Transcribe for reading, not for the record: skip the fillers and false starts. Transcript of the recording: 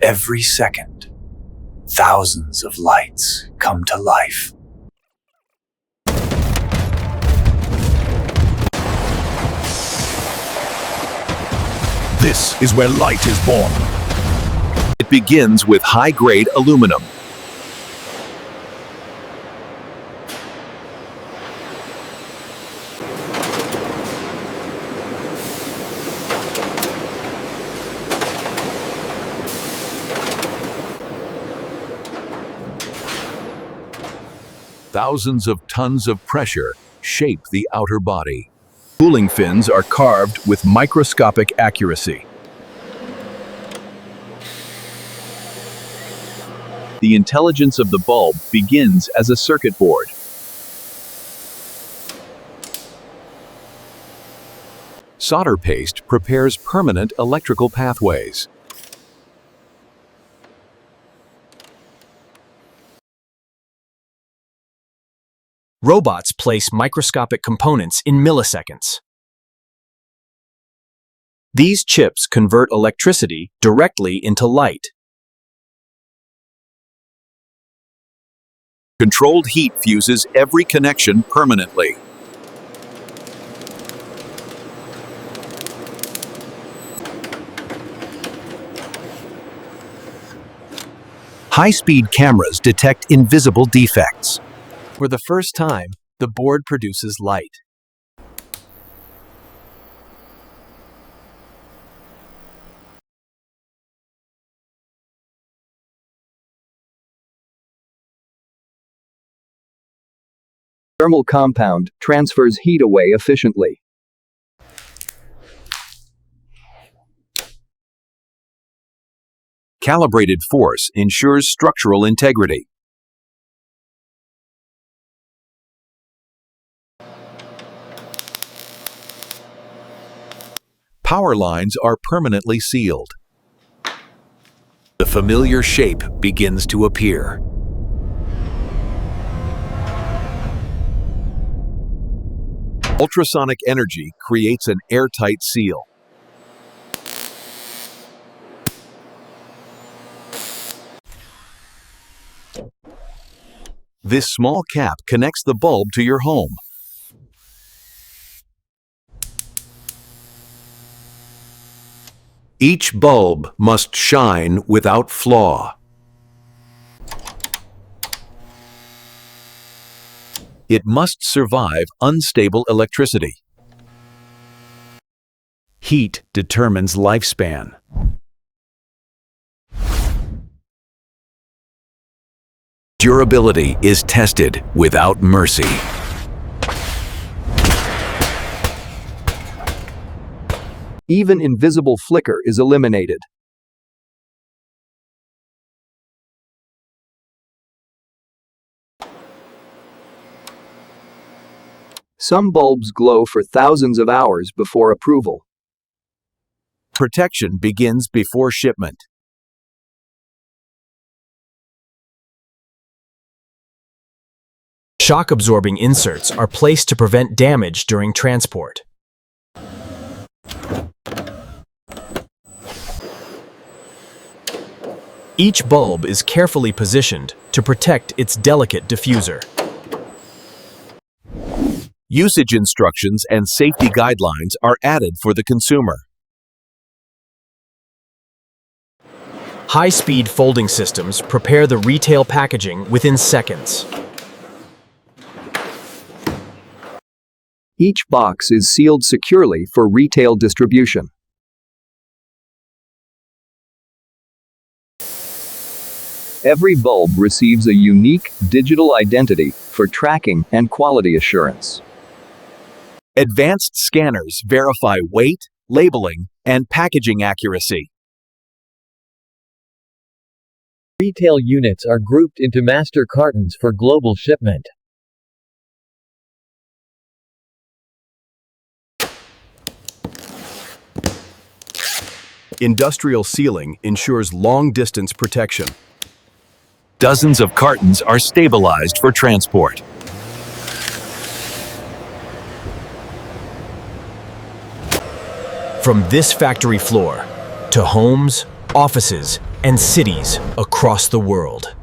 Every second, thousands of lights come to life. This is where light is born. It begins with high-grade aluminum. Thousands of tons of pressure shape the outer body. Cooling fins are carved with microscopic accuracy. The intelligence of the bulb begins as a circuit board. Solder paste prepares permanent electrical pathways. Robots place microscopic components in milliseconds. These chips convert electricity directly into light. Controlled heat fuses every connection permanently. High-speed cameras detect invisible defects. For the first time, the board produces light. Thermal compound transfers heat away efficiently. Calibrated force ensures structural integrity. Power lines are permanently sealed. The familiar shape begins to appear. Ultrasonic energy creates an airtight seal. This small cap connects the bulb to your home. Each bulb must shine without flaw. It must survive unstable electricity. Heat determines lifespan. Durability is tested without mercy. Even invisible flicker is eliminated. Some bulbs glow for thousands of hours before approval. Protection begins before shipment. Shock-absorbing inserts are placed to prevent damage during transport. Each bulb is carefully positioned to protect its delicate diffuser. Usage instructions and safety guidelines are added for the consumer. High-speed folding systems prepare the retail packaging within seconds. Each box is sealed securely for retail distribution. Every bulb receives a unique digital identity for tracking and quality assurance. Advanced scanners verify weight, labeling, and packaging accuracy. Retail units are grouped into master cartons for global shipment. Industrial sealing ensures long-distance protection. Dozens of cartons are stabilized for transport. From this factory floor to homes, offices, and cities across the world.